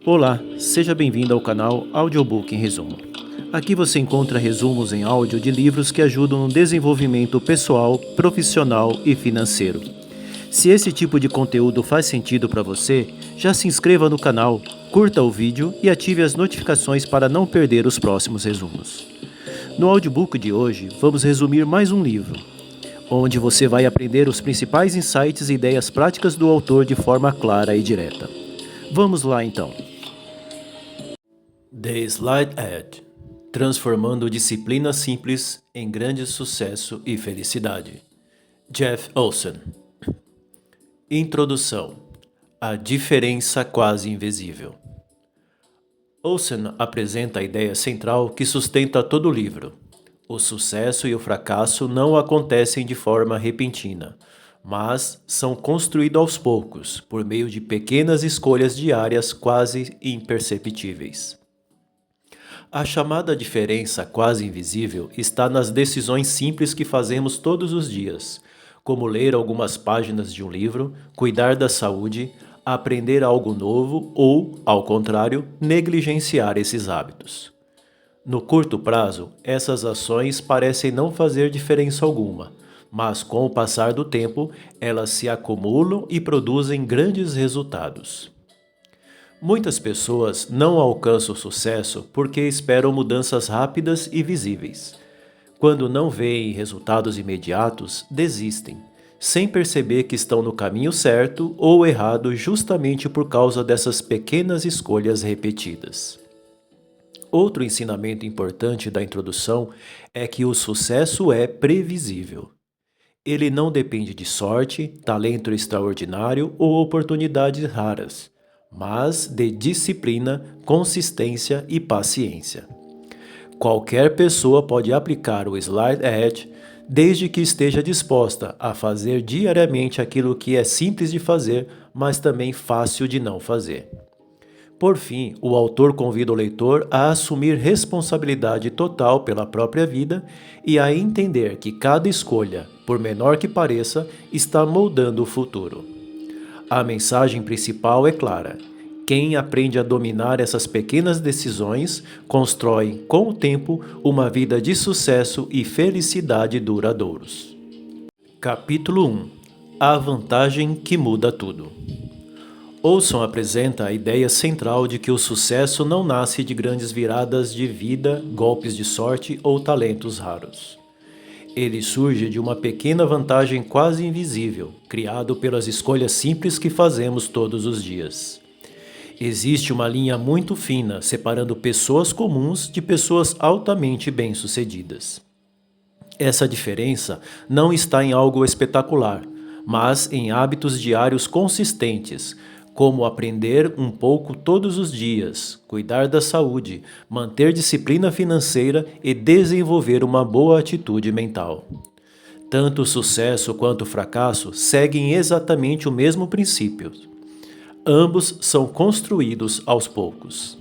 Olá, seja bem-vindo ao canal Audiobook em Resumo. Aqui você encontra resumos em áudio de livros que ajudam no desenvolvimento pessoal, profissional e financeiro. Se esse tipo de conteúdo faz sentido para você, já se inscreva no canal, curta o vídeo e ative as notificações para não perder os próximos resumos. No audiobook de hoje, vamos resumir mais um livro, onde você vai aprender os principais insights e ideias práticas do autor de forma clara e direta. Vamos lá então. The Slight Edge – Transformando disciplina simples em grande sucesso e felicidade. Jeff Olson. Introdução. A diferença quase invisível. Olson apresenta a ideia central que sustenta todo o livro. O sucesso e o fracasso não acontecem de forma repentina, mas são construídos aos poucos, por meio de pequenas escolhas diárias quase imperceptíveis. A chamada diferença quase invisível está nas decisões simples que fazemos todos os dias, como ler algumas páginas de um livro, cuidar da saúde, aprender algo novo ou, ao contrário, negligenciar esses hábitos. No curto prazo, essas ações parecem não fazer diferença alguma, mas com o passar do tempo, elas se acumulam e produzem grandes resultados. Muitas pessoas não alcançam o sucesso porque esperam mudanças rápidas e visíveis. Quando não veem resultados imediatos, desistem, sem perceber que estão no caminho certo ou errado justamente por causa dessas pequenas escolhas repetidas. Outro ensinamento importante da introdução é que o sucesso é previsível. Ele não depende de sorte, talento extraordinário ou oportunidades raras, mas de disciplina, consistência e paciência. Qualquer pessoa pode aplicar o Slight Edge desde que esteja disposta a fazer diariamente aquilo que é simples de fazer, mas também fácil de não fazer. Por fim, o autor convida o leitor a assumir responsabilidade total pela própria vida e a entender que cada escolha, por menor que pareça, está moldando o futuro. A mensagem principal é clara. Quem aprende a dominar essas pequenas decisões constrói, com o tempo, uma vida de sucesso e felicidade duradouros. Capítulo 1. A vantagem que muda tudo. Olson apresenta a ideia central de que o sucesso não nasce de grandes viradas de vida, golpes de sorte ou talentos raros. Ele surge de uma pequena vantagem quase invisível, criado pelas escolhas simples que fazemos todos os dias. Existe uma linha muito fina separando pessoas comuns de pessoas altamente bem-sucedidas. Essa diferença não está em algo espetacular, mas em hábitos diários consistentes, como aprender um pouco todos os dias, cuidar da saúde, manter disciplina financeira e desenvolver uma boa atitude mental. Tanto o sucesso quanto o fracasso seguem exatamente o mesmo princípio. Ambos são construídos aos poucos.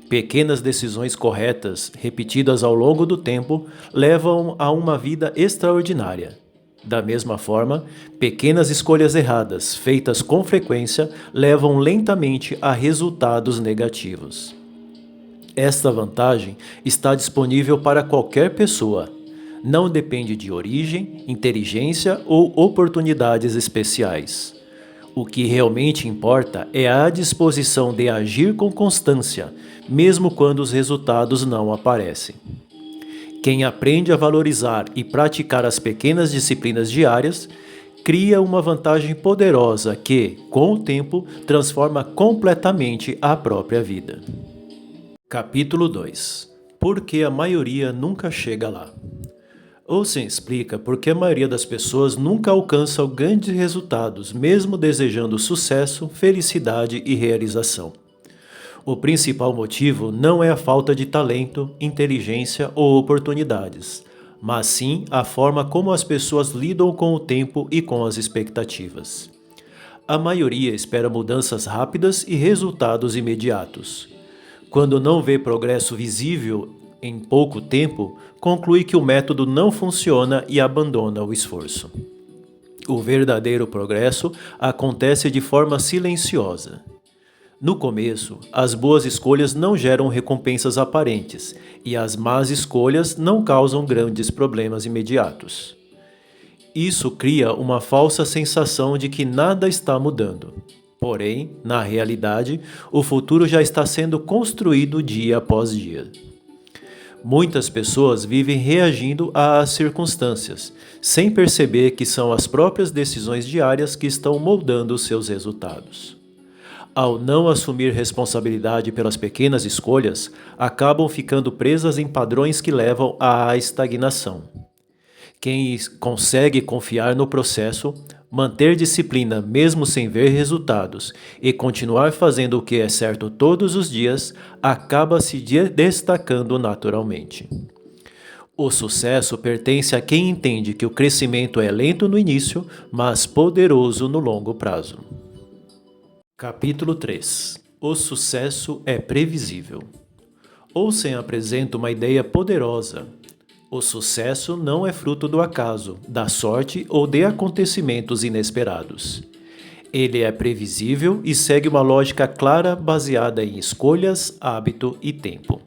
Pequenas decisões corretas, repetidas ao longo do tempo, levam a uma vida extraordinária. Da mesma forma, pequenas escolhas erradas, feitas com frequência, levam lentamente a resultados negativos. Esta vantagem está disponível para qualquer pessoa. Não depende de origem, inteligência ou oportunidades especiais. O que realmente importa é a disposição de agir com constância, mesmo quando os resultados não aparecem. Quem aprende a valorizar e praticar as pequenas disciplinas diárias, cria uma vantagem poderosa que, com o tempo, transforma completamente a própria vida. Capítulo 2. Por que a maioria nunca chega lá? Olson explica por que a maioria das pessoas nunca alcança grandes resultados, mesmo desejando sucesso, felicidade e realização. O principal motivo não é a falta de talento, inteligência ou oportunidades, mas sim a forma como as pessoas lidam com o tempo e com as expectativas. A maioria espera mudanças rápidas e resultados imediatos. Quando não vê progresso visível em pouco tempo, conclui que o método não funciona e abandona o esforço. O verdadeiro progresso acontece de forma silenciosa. No começo, as boas escolhas não geram recompensas aparentes e as más escolhas não causam grandes problemas imediatos. Isso cria uma falsa sensação de que nada está mudando. Porém, na realidade, o futuro já está sendo construído dia após dia. Muitas pessoas vivem reagindo às circunstâncias, sem perceber que são as próprias decisões diárias que estão moldando seus resultados. Ao não assumir responsabilidade pelas pequenas escolhas, acabam ficando presas em padrões que levam à estagnação. Quem consegue confiar no processo, manter disciplina mesmo sem ver resultados e continuar fazendo o que é certo todos os dias, acaba se destacando naturalmente. O sucesso pertence a quem entende que o crescimento é lento no início, mas poderoso no longo prazo. Capítulo 3. O sucesso é previsível. Olsen apresenta uma ideia poderosa. O sucesso não é fruto do acaso, da sorte ou de acontecimentos inesperados. Ele é previsível e segue uma lógica clara baseada em escolhas, hábito e tempo.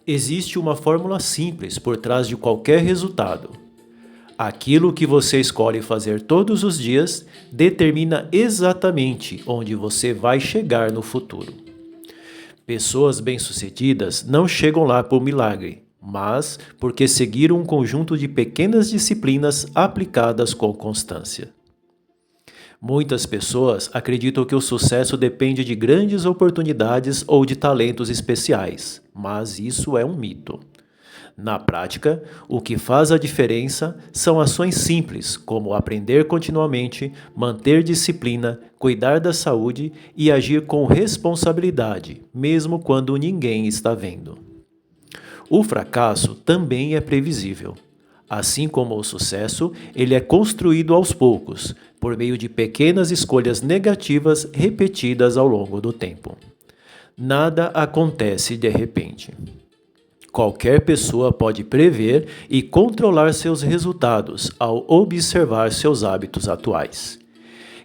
Existe uma fórmula simples por trás de qualquer resultado. Aquilo que você escolhe fazer todos os dias determina exatamente onde você vai chegar no futuro. Pessoas bem-sucedidas não chegam lá por milagre, mas porque seguiram um conjunto de pequenas disciplinas aplicadas com constância. Muitas pessoas acreditam que o sucesso depende de grandes oportunidades ou de talentos especiais, mas isso é um mito. Na prática, o que faz a diferença são ações simples, como aprender continuamente, manter disciplina, cuidar da saúde e agir com responsabilidade, mesmo quando ninguém está vendo. O fracasso também é previsível. Assim como o sucesso, ele é construído aos poucos, por meio de pequenas escolhas negativas repetidas ao longo do tempo. Nada acontece de repente. Qualquer pessoa pode prever e controlar seus resultados ao observar seus hábitos atuais.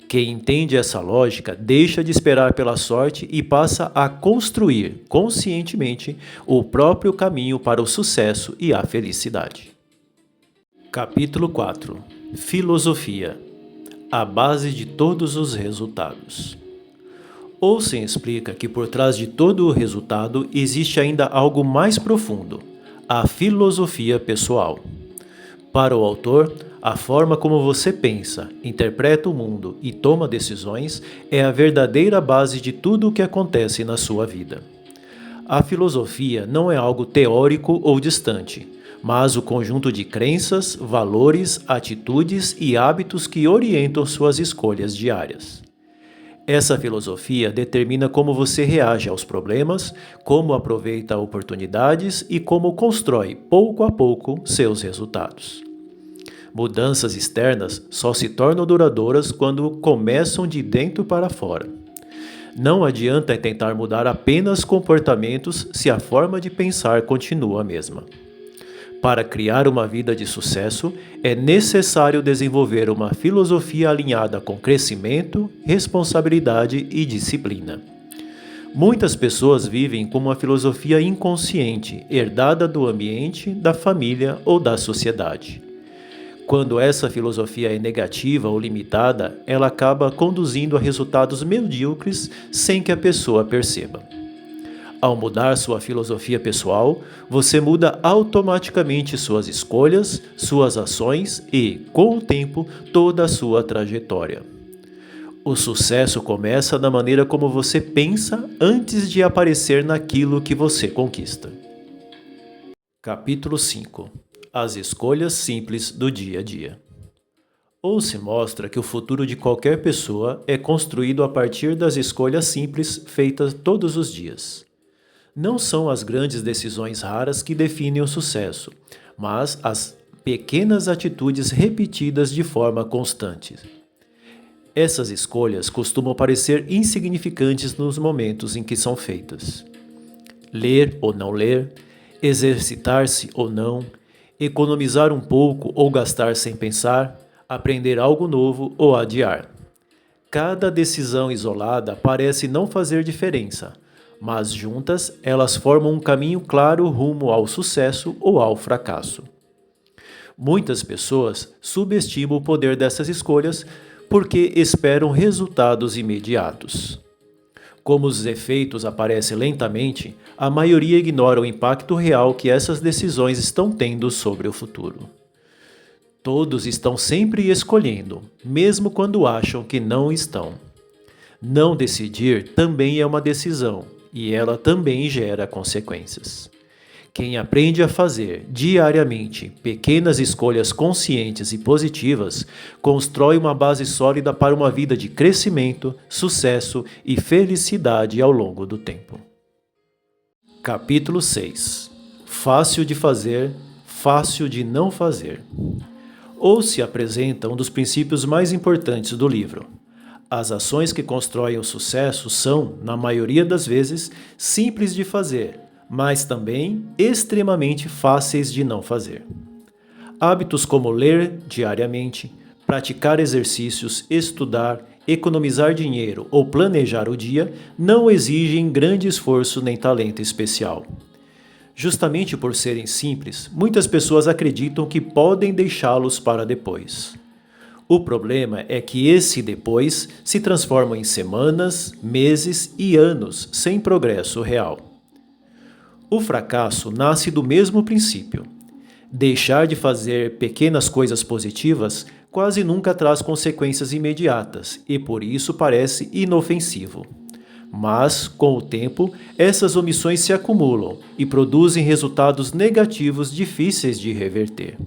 Quem entende essa lógica deixa de esperar pela sorte e passa a construir conscientemente o próprio caminho para o sucesso e a felicidade. Capítulo 4. Filosofia. A base de todos os resultados. Olsen explica que por trás de todo o resultado existe ainda algo mais profundo, a filosofia pessoal. Para o autor, a forma como você pensa, interpreta o mundo e toma decisões é a verdadeira base de tudo o que acontece na sua vida. A filosofia não é algo teórico ou distante, mas o conjunto de crenças, valores, atitudes e hábitos que orientam suas escolhas diárias. Essa filosofia determina como você reage aos problemas, como aproveita oportunidades e como constrói, pouco a pouco, seus resultados. Mudanças externas só se tornam duradouras quando começam de dentro para fora. Não adianta tentar mudar apenas comportamentos se a forma de pensar continua a mesma. Para criar uma vida de sucesso, é necessário desenvolver uma filosofia alinhada com crescimento, responsabilidade e disciplina. Muitas pessoas vivem com uma filosofia inconsciente, herdada do ambiente, da família ou da sociedade. Quando essa filosofia é negativa ou limitada, ela acaba conduzindo a resultados medíocres sem que a pessoa perceba. Ao mudar sua filosofia pessoal, você muda automaticamente suas escolhas, suas ações e, com o tempo, toda a sua trajetória. O sucesso começa da maneira como você pensa antes de aparecer naquilo que você conquista. Capítulo 5. As escolhas simples do dia a dia. Olsen mostra que o futuro de qualquer pessoa é construído a partir das escolhas simples feitas todos os dias. Não são as grandes decisões raras que definem o sucesso, mas as pequenas atitudes repetidas de forma constante. Essas escolhas costumam parecer insignificantes nos momentos em que são feitas. Ler ou não ler, exercitar-se ou não, economizar um pouco ou gastar sem pensar, aprender algo novo ou adiar. Cada decisão isolada parece não fazer diferença, mas juntas elas formam um caminho claro rumo ao sucesso ou ao fracasso. Muitas pessoas subestimam o poder dessas escolhas porque esperam resultados imediatos. Como os efeitos aparecem lentamente, a maioria ignora o impacto real que essas decisões estão tendo sobre o futuro. Todos estão sempre escolhendo, mesmo quando acham que não estão. Não decidir também é uma decisão, e ela também gera consequências. Quem aprende a fazer diariamente pequenas escolhas conscientes e positivas, constrói uma base sólida para uma vida de crescimento, sucesso e felicidade ao longo do tempo. Capítulo 6. Fácil de fazer, fácil de não fazer. Ou se apresenta um dos princípios mais importantes do livro. As ações que constroem o sucesso são, na maioria das vezes, simples de fazer, mas também extremamente fáceis de não fazer. Hábitos como ler diariamente, praticar exercícios, estudar, economizar dinheiro ou planejar o dia não exigem grande esforço nem talento especial. Justamente por serem simples, muitas pessoas acreditam que podem deixá-los para depois. O problema é que esse depois se transforma em semanas, meses e anos sem progresso real. O fracasso nasce do mesmo princípio. Deixar de fazer pequenas coisas positivas quase nunca traz consequências imediatas e por isso parece inofensivo. Mas, com o tempo, essas omissões se acumulam e produzem resultados negativos difíceis de reverter.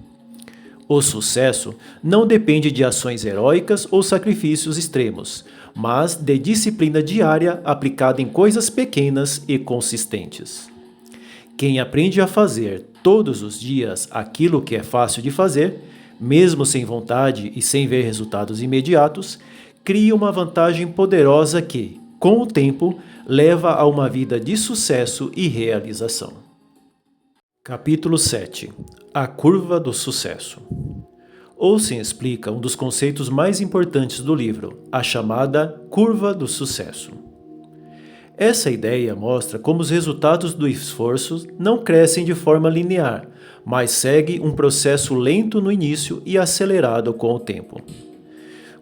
O sucesso não depende de ações heróicas ou sacrifícios extremos, mas de disciplina diária aplicada em coisas pequenas e consistentes. Quem aprende a fazer todos os dias aquilo que é fácil de fazer, mesmo sem vontade e sem ver resultados imediatos, cria uma vantagem poderosa que, com o tempo, leva a uma vida de sucesso e realização. Capítulo 7. A curva do sucesso. Olsen explica um dos conceitos mais importantes do livro, a chamada curva do sucesso. Essa ideia mostra como os resultados do esforço não crescem de forma linear, mas segue um processo lento no início e acelerado com o tempo.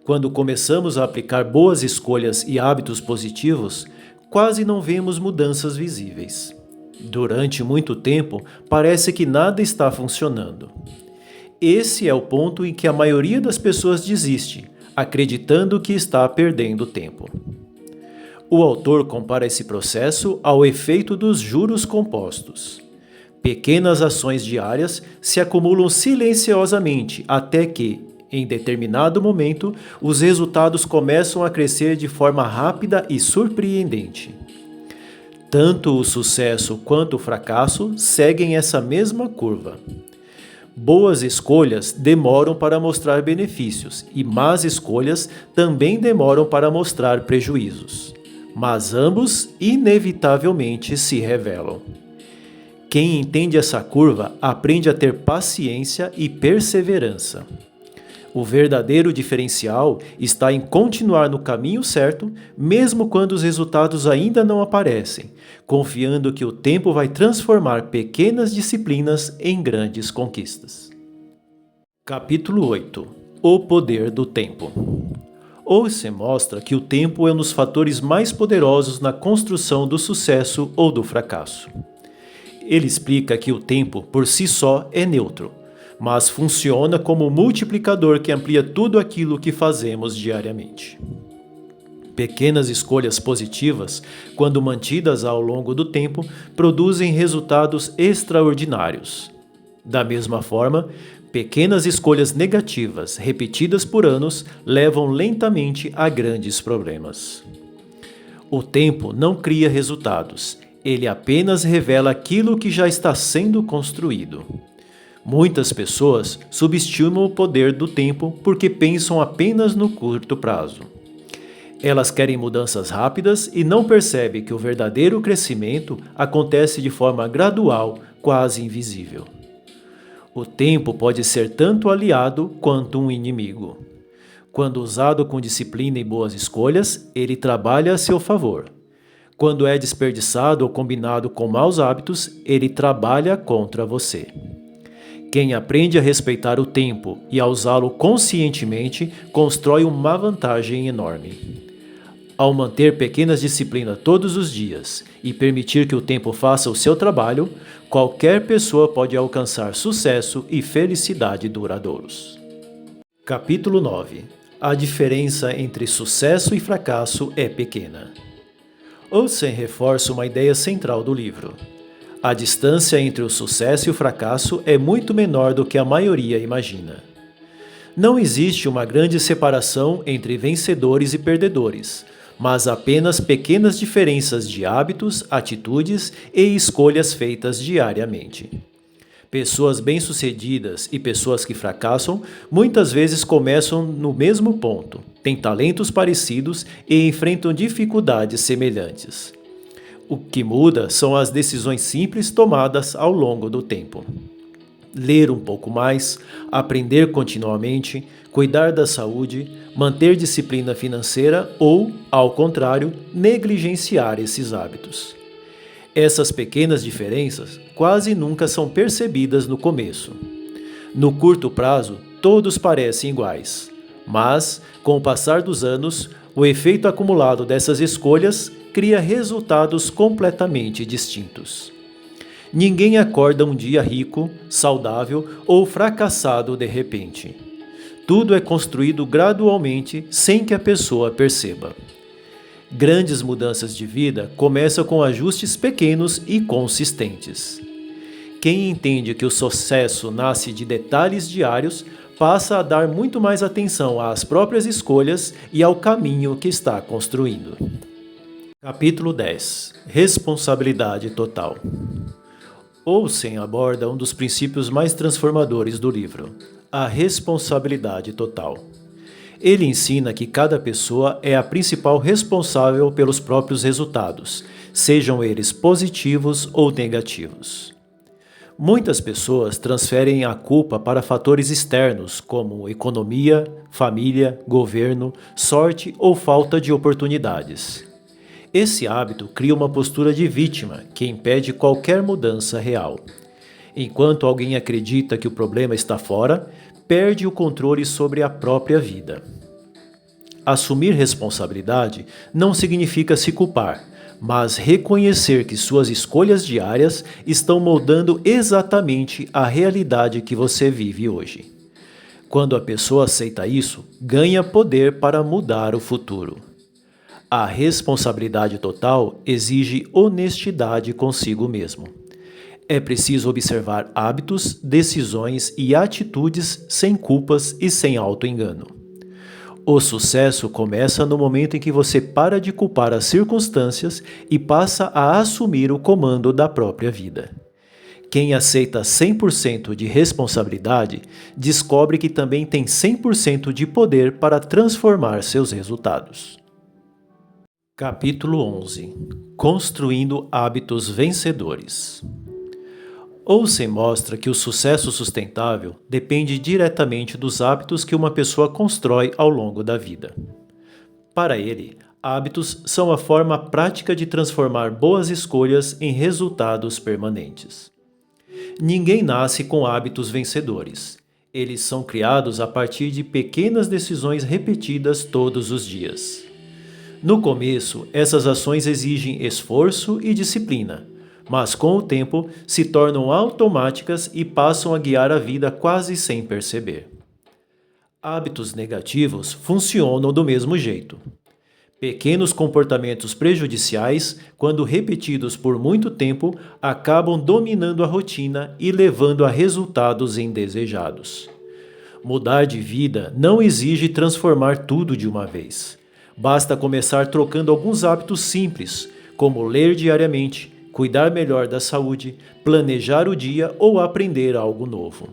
Quando começamos a aplicar boas escolhas e hábitos positivos, quase não vemos mudanças visíveis. Durante muito tempo, parece que nada está funcionando. Esse é o ponto em que a maioria das pessoas desiste, acreditando que está perdendo tempo. O autor compara esse processo ao efeito dos juros compostos. Pequenas ações diárias se acumulam silenciosamente até que, em determinado momento, os resultados começam a crescer de forma rápida e surpreendente. Tanto o sucesso quanto o fracasso seguem essa mesma curva. Boas escolhas demoram para mostrar benefícios e más escolhas também demoram para mostrar prejuízos. Mas ambos inevitavelmente se revelam. Quem entende essa curva aprende a ter paciência e perseverança. O verdadeiro diferencial está em continuar no caminho certo, mesmo quando os resultados ainda não aparecem, confiando que o tempo vai transformar pequenas disciplinas em grandes conquistas. Capítulo 8. O poder do tempo. Olsen mostra que o tempo é um dos fatores mais poderosos na construção do sucesso ou do fracasso. Ele explica que o tempo, por si só, é neutro, mas funciona como um multiplicador que amplia tudo aquilo que fazemos diariamente. Pequenas escolhas positivas, quando mantidas ao longo do tempo, produzem resultados extraordinários. Da mesma forma, pequenas escolhas negativas, repetidas por anos, levam lentamente a grandes problemas. O tempo não cria resultados, ele apenas revela aquilo que já está sendo construído. Muitas pessoas subestimam o poder do tempo porque pensam apenas no curto prazo. Elas querem mudanças rápidas e não percebem que o verdadeiro crescimento acontece de forma gradual, quase invisível. O tempo pode ser tanto aliado quanto um inimigo. Quando usado com disciplina e boas escolhas, ele trabalha a seu favor. Quando é desperdiçado ou combinado com maus hábitos, ele trabalha contra você. Quem aprende a respeitar o tempo e a usá-lo conscientemente, constrói uma vantagem enorme. Ao manter pequenas disciplinas todos os dias e permitir que o tempo faça o seu trabalho, qualquer pessoa pode alcançar sucesso e felicidade duradouros. Capítulo 9. A diferença entre sucesso e fracasso é pequena. Olsen reforça uma ideia central do livro. A distância entre o sucesso e o fracasso é muito menor do que a maioria imagina. Não existe uma grande separação entre vencedores e perdedores, mas apenas pequenas diferenças de hábitos, atitudes e escolhas feitas diariamente. Pessoas bem-sucedidas e pessoas que fracassam muitas vezes começam no mesmo ponto, têm talentos parecidos e enfrentam dificuldades semelhantes. O que muda são as decisões simples tomadas ao longo do tempo. Ler um pouco mais, aprender continuamente, cuidar da saúde, manter disciplina financeira ou, ao contrário, negligenciar esses hábitos. Essas pequenas diferenças quase nunca são percebidas no começo. No curto prazo, todos parecem iguais, mas, com o passar dos anos, o efeito acumulado dessas escolhas cria resultados completamente distintos. Ninguém acorda um dia rico, saudável ou fracassado de repente. Tudo é construído gradualmente sem que a pessoa perceba. Grandes mudanças de vida começam com ajustes pequenos e consistentes. Quem entende que o sucesso nasce de detalhes diários passa a dar muito mais atenção às próprias escolhas e ao caminho que está construindo. Capítulo 10. Responsabilidade total. Olsen aborda um dos princípios mais transformadores do livro, a responsabilidade total. Ele ensina que cada pessoa é a principal responsável pelos próprios resultados, sejam eles positivos ou negativos. Muitas pessoas transferem a culpa para fatores externos, como economia, família, governo, sorte ou falta de oportunidades. Esse hábito cria uma postura de vítima que impede qualquer mudança real. Enquanto alguém acredita que o problema está fora, perde o controle sobre a própria vida. Assumir responsabilidade não significa se culpar, mas reconhecer que suas escolhas diárias estão moldando exatamente a realidade que você vive hoje. Quando a pessoa aceita isso, ganha poder para mudar o futuro. A responsabilidade total exige honestidade consigo mesmo. É preciso observar hábitos, decisões e atitudes sem culpas e sem auto-engano. O sucesso começa no momento em que você para de culpar as circunstâncias e passa a assumir o comando da própria vida. Quem aceita 100% de responsabilidade descobre que também tem 100% de poder para transformar seus resultados. Capítulo 11. Construindo hábitos vencedores. Olsen mostra que o sucesso sustentável depende diretamente dos hábitos que uma pessoa constrói ao longo da vida. Para ele, hábitos são a forma prática de transformar boas escolhas em resultados permanentes. Ninguém nasce com hábitos vencedores. Eles são criados a partir de pequenas decisões repetidas todos os dias. No começo, essas ações exigem esforço e disciplina, mas com o tempo se tornam automáticas e passam a guiar a vida quase sem perceber. Hábitos negativos funcionam do mesmo jeito. Pequenos comportamentos prejudiciais, quando repetidos por muito tempo, acabam dominando a rotina e levando a resultados indesejados. Mudar de vida não exige transformar tudo de uma vez. Basta começar trocando alguns hábitos simples, como ler diariamente, cuidar melhor da saúde, planejar o dia ou aprender algo novo.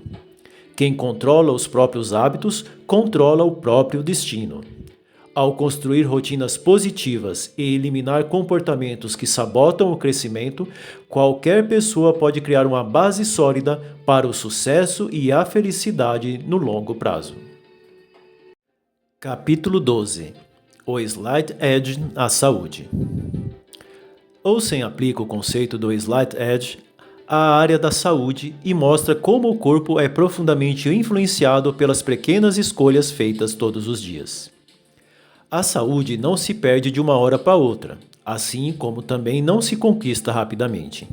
Quem controla os próprios hábitos, controla o próprio destino. Ao construir rotinas positivas e eliminar comportamentos que sabotam o crescimento, qualquer pessoa pode criar uma base sólida para o sucesso e a felicidade no longo prazo. Capítulo 12. O Slight Edge à saúde. Olsen aplica o conceito do Slight Edge à área da saúde e mostra como o corpo é profundamente influenciado pelas pequenas escolhas feitas todos os dias. A saúde não se perde de uma hora para outra, assim como também não se conquista rapidamente.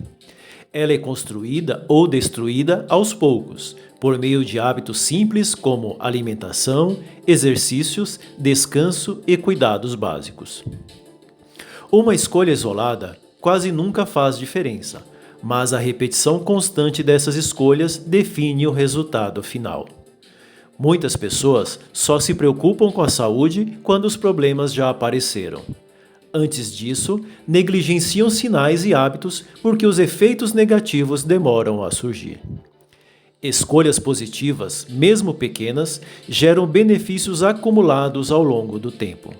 Ela é construída ou destruída aos poucos, por meio de hábitos simples como alimentação, exercícios, descanso e cuidados básicos. Uma escolha isolada quase nunca faz diferença, mas a repetição constante dessas escolhas define o resultado final. Muitas pessoas só se preocupam com a saúde quando os problemas já apareceram. Antes disso, negligenciam sinais e hábitos porque os efeitos negativos demoram a surgir. Escolhas positivas, mesmo pequenas, geram benefícios acumulados ao longo do tempo.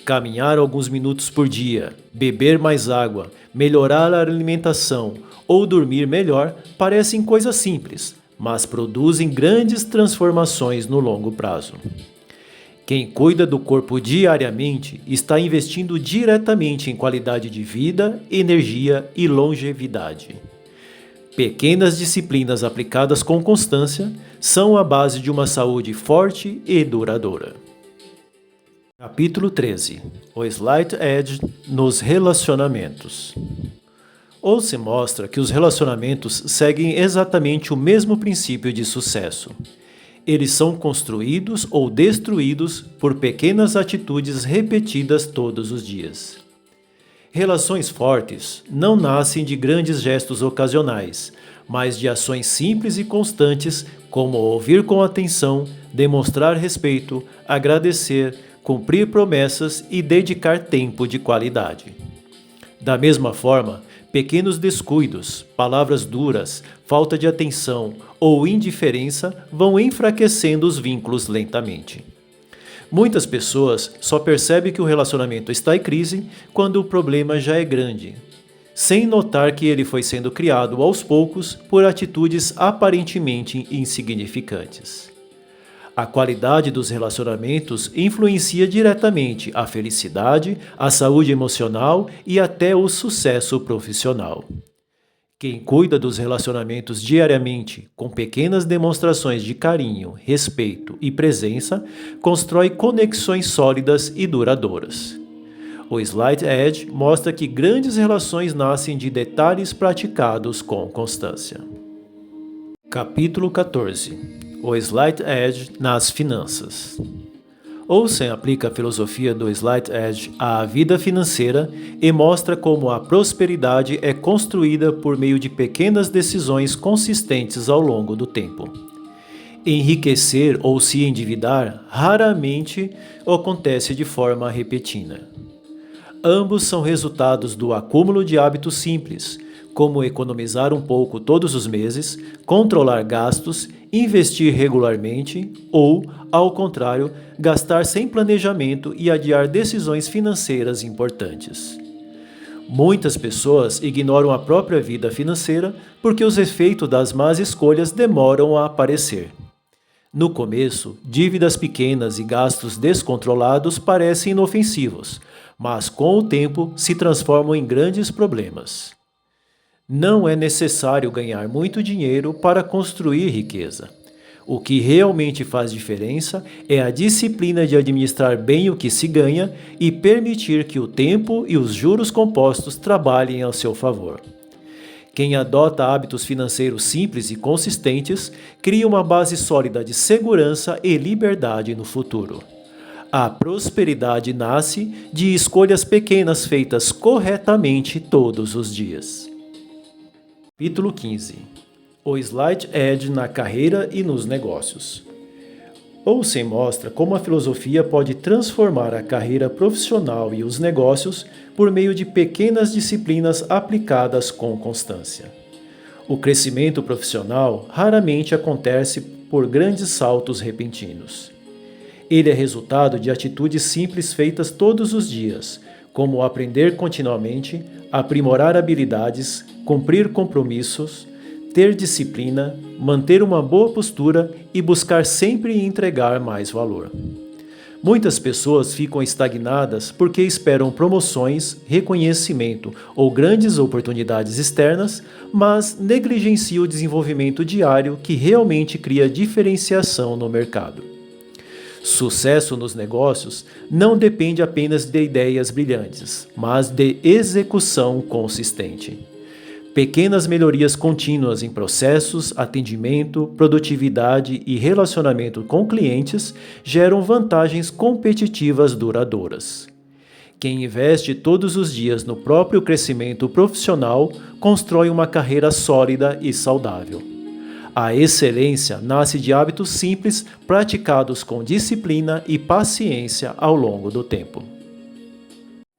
Caminhar alguns minutos por dia, beber mais água, melhorar a alimentação ou dormir melhor parecem coisas simples, mas produzem grandes transformações no longo prazo. Quem cuida do corpo diariamente está investindo diretamente em qualidade de vida, energia e longevidade. Pequenas disciplinas aplicadas com constância são a base de uma saúde forte e duradoura. Capítulo 13. O Slight Edge nos relacionamentos. Olsen mostra que os relacionamentos seguem exatamente o mesmo princípio de sucesso. Eles são construídos ou destruídos por pequenas atitudes repetidas todos os dias. Relações fortes não nascem de grandes gestos ocasionais, mas de ações simples e constantes, como ouvir com atenção, demonstrar respeito, agradecer, cumprir promessas e dedicar tempo de qualidade. Da mesma forma, pequenos descuidos, palavras duras, falta de atenção ou indiferença vão enfraquecendo os vínculos lentamente. Muitas pessoas só percebem que o relacionamento está em crise quando o problema já é grande, sem notar que ele foi sendo criado aos poucos por atitudes aparentemente insignificantes. A qualidade dos relacionamentos influencia diretamente a felicidade, a saúde emocional e até o sucesso profissional. Quem cuida dos relacionamentos diariamente, com pequenas demonstrações de carinho, respeito e presença, constrói conexões sólidas e duradouras. O Slight Edge mostra que grandes relações nascem de detalhes praticados com constância. Capítulo 14. O Slight Edge nas finanças. Olsen aplica a filosofia do Slight Edge à vida financeira e mostra como a prosperidade é construída por meio de pequenas decisões consistentes ao longo do tempo. Enriquecer ou se endividar raramente acontece de forma repentina. Ambos são resultados do acúmulo de hábitos simples, como economizar um pouco todos os meses, controlar gastos, investir regularmente ou, ao contrário, gastar sem planejamento e adiar decisões financeiras importantes. Muitas pessoas ignoram a própria vida financeira porque os efeitos das más escolhas demoram a aparecer. No começo, dívidas pequenas e gastos descontrolados parecem inofensivos, mas com o tempo se transformam em grandes problemas. Não é necessário ganhar muito dinheiro para construir riqueza. O que realmente faz diferença é a disciplina de administrar bem o que se ganha e permitir que o tempo e os juros compostos trabalhem ao seu favor. Quem adota hábitos financeiros simples e consistentes cria uma base sólida de segurança e liberdade no futuro. A prosperidade nasce de escolhas pequenas feitas corretamente todos os dias. Capítulo 15. O Slight Edge na carreira e nos negócios. Olsen mostra como a filosofia pode transformar a carreira profissional e os negócios por meio de pequenas disciplinas aplicadas com constância. O crescimento profissional raramente acontece por grandes saltos repentinos. Ele é resultado de atitudes simples feitas todos os dias, como aprender continuamente, aprimorar habilidades, cumprir compromissos, ter disciplina, manter uma boa postura e buscar sempre entregar mais valor. Muitas pessoas ficam estagnadas porque esperam promoções, reconhecimento ou grandes oportunidades externas, mas negligenciam o desenvolvimento diário que realmente cria diferenciação no mercado. Sucesso nos negócios não depende apenas de ideias brilhantes, mas de execução consistente. Pequenas melhorias contínuas em processos, atendimento, produtividade e relacionamento com clientes geram vantagens competitivas duradouras. Quem investe todos os dias no próprio crescimento profissional constrói uma carreira sólida e saudável. A excelência nasce de hábitos simples praticados com disciplina e paciência ao longo do tempo.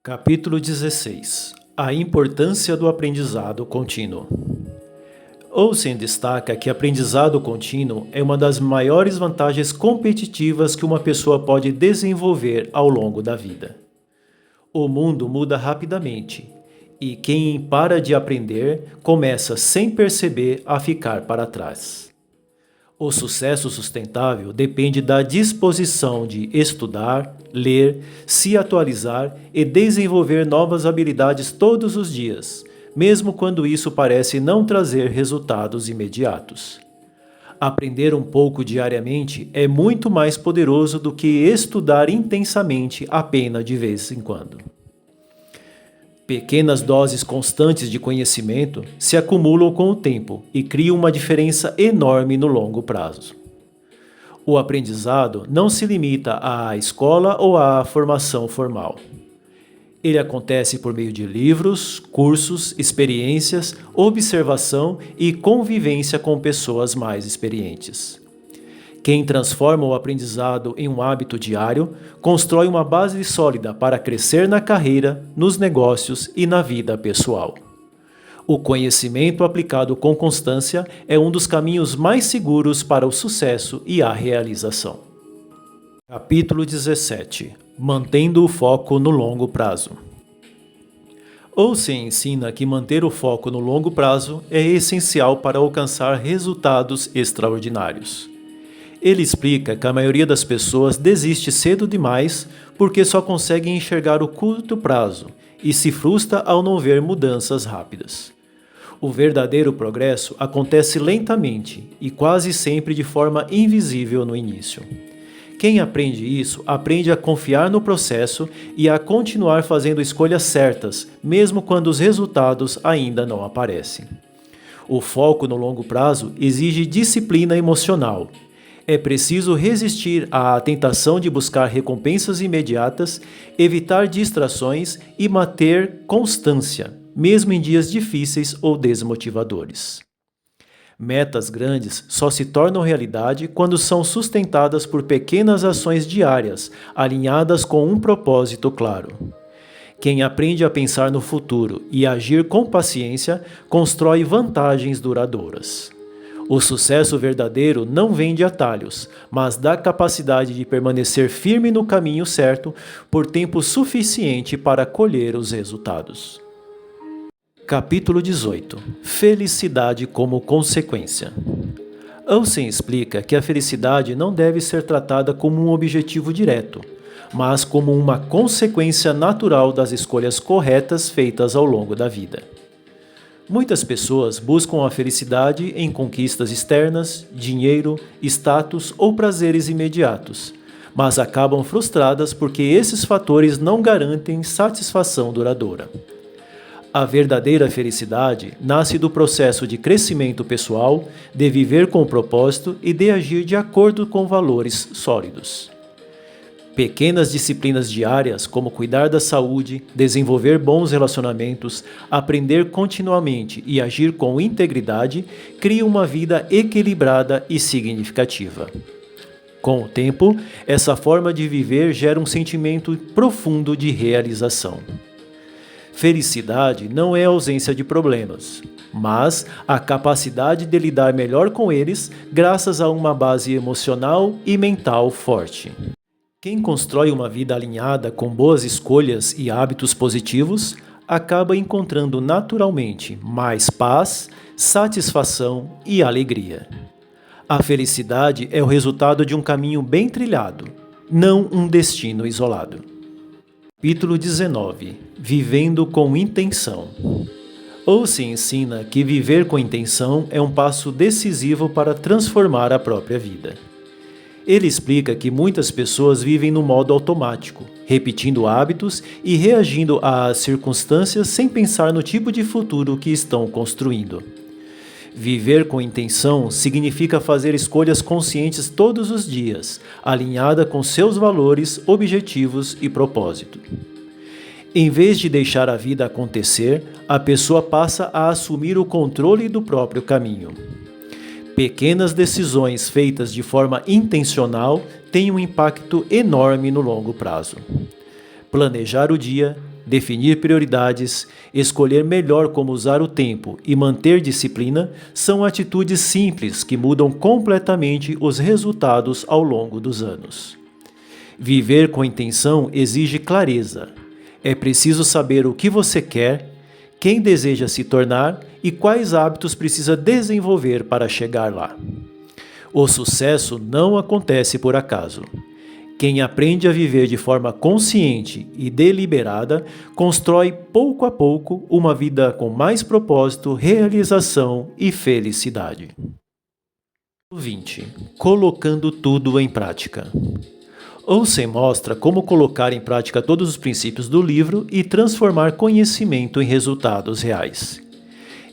Capítulo 16. A importância do aprendizado contínuo. Olsen destaca que aprendizado contínuo é uma das maiores vantagens competitivas que uma pessoa pode desenvolver ao longo da vida. O mundo muda rapidamente, e quem para de aprender começa sem perceber a ficar para trás. O sucesso sustentável depende da disposição de estudar, ler, se atualizar e desenvolver novas habilidades todos os dias, mesmo quando isso parece não trazer resultados imediatos. Aprender um pouco diariamente é muito mais poderoso do que estudar intensamente apenas de vez em quando. Pequenas doses constantes de conhecimento se acumulam com o tempo e criam uma diferença enorme no longo prazo. O aprendizado não se limita à escola ou à formação formal. Ele acontece por meio de livros, cursos, experiências, observação e convivência com pessoas mais experientes. Quem transforma o aprendizado em um hábito diário, constrói uma base sólida para crescer na carreira, nos negócios e na vida pessoal. O conhecimento aplicado com constância é um dos caminhos mais seguros para o sucesso e a realização. Capítulo 17. Mantendo o foco no longo prazo. Olsen ensina que manter o foco no longo prazo é essencial para alcançar resultados extraordinários. Ele explica que a maioria das pessoas desiste cedo demais porque só consegue enxergar o curto prazo e se frustra ao não ver mudanças rápidas. O verdadeiro progresso acontece lentamente e quase sempre de forma invisível no início. Quem aprende isso, aprende a confiar no processo e a continuar fazendo escolhas certas, mesmo quando os resultados ainda não aparecem. O foco no longo prazo exige disciplina emocional. É preciso resistir à tentação de buscar recompensas imediatas, evitar distrações e manter constância, mesmo em dias difíceis ou desmotivadores. Metas grandes só se tornam realidade quando são sustentadas por pequenas ações diárias, alinhadas com um propósito claro. Quem aprende a pensar no futuro e agir com paciência, constrói vantagens duradouras. O sucesso verdadeiro não vem de atalhos, mas da capacidade de permanecer firme no caminho certo por tempo suficiente para colher os resultados. Capítulo 18. Felicidade como consequência. Olsen explica que a felicidade não deve ser tratada como um objetivo direto, mas como uma consequência natural das escolhas corretas feitas ao longo da vida. Muitas pessoas buscam a felicidade em conquistas externas, dinheiro, status ou prazeres imediatos, mas acabam frustradas porque esses fatores não garantem satisfação duradoura. A verdadeira felicidade nasce do processo de crescimento pessoal, de viver com propósito e de agir de acordo com valores sólidos. Pequenas disciplinas diárias, como cuidar da saúde, desenvolver bons relacionamentos, aprender continuamente e agir com integridade, criam uma vida equilibrada e significativa. Com o tempo, essa forma de viver gera um sentimento profundo de realização. Felicidade não é ausência de problemas, mas a capacidade de lidar melhor com eles graças a uma base emocional e mental forte. Quem constrói uma vida alinhada com boas escolhas e hábitos positivos, acaba encontrando naturalmente mais paz, satisfação e alegria. A felicidade é o resultado de um caminho bem trilhado, não um destino isolado. Capítulo 19. Vivendo com intenção. Ou-se ensina que viver com intenção é um passo decisivo para transformar a própria vida. Ele explica que muitas pessoas vivem no modo automático, repetindo hábitos e reagindo às circunstâncias sem pensar no tipo de futuro que estão construindo. Viver com intenção significa fazer escolhas conscientes todos os dias, alinhada com seus valores, objetivos e propósito. Em vez de deixar a vida acontecer, a pessoa passa a assumir o controle do próprio caminho. Pequenas decisões feitas de forma intencional têm um impacto enorme no longo prazo. Planejar o dia, definir prioridades, escolher melhor como usar o tempo e manter disciplina são atitudes simples que mudam completamente os resultados ao longo dos anos. Viver com intenção exige clareza. É preciso saber o que você quer, quem deseja se tornar e quais hábitos precisa desenvolver para chegar lá. O sucesso não acontece por acaso. Quem aprende a viver de forma consciente e deliberada constrói pouco a pouco uma vida com mais propósito, realização e felicidade. 20. Colocando tudo em prática. Olsen mostra como colocar em prática todos os princípios do livro e transformar conhecimento em resultados reais.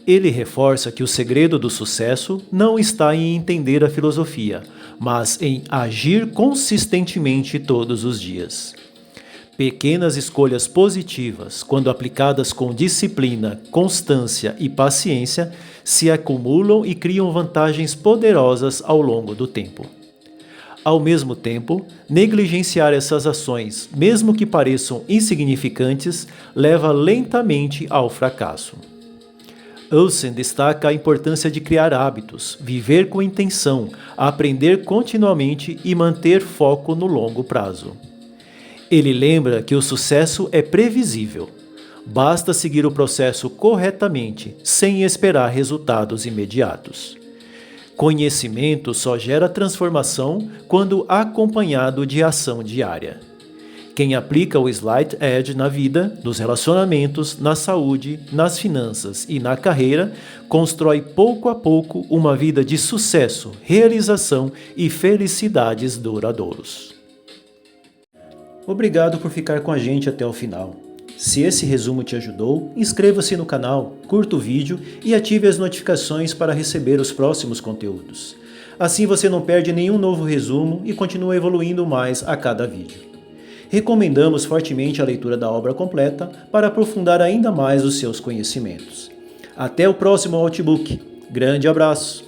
Ele reforça que o segredo do sucesso não está em entender a filosofia, mas em agir consistentemente todos os dias. Pequenas escolhas positivas, quando aplicadas com disciplina, constância e paciência, se acumulam e criam vantagens poderosas ao longo do tempo. Ao mesmo tempo, negligenciar essas ações, mesmo que pareçam insignificantes, leva lentamente ao fracasso. Olsen destaca a importância de criar hábitos, viver com intenção, aprender continuamente e manter foco no longo prazo. Ele lembra que o sucesso é previsível. Basta seguir o processo corretamente, sem esperar resultados imediatos. Conhecimento só gera transformação quando acompanhado de ação diária. Quem aplica o Slight Edge na vida, nos relacionamentos, na saúde, nas finanças e na carreira, constrói pouco a pouco uma vida de sucesso, realização e felicidades duradouros. Obrigado por ficar com a gente até o final. Se esse resumo te ajudou, inscreva-se no canal, curta o vídeo e ative as notificações para receber os próximos conteúdos. Assim você não perde nenhum novo resumo e continua evoluindo mais a cada vídeo. Recomendamos fortemente a leitura da obra completa para aprofundar ainda mais os seus conhecimentos. Até o próximo Outbook. Grande abraço!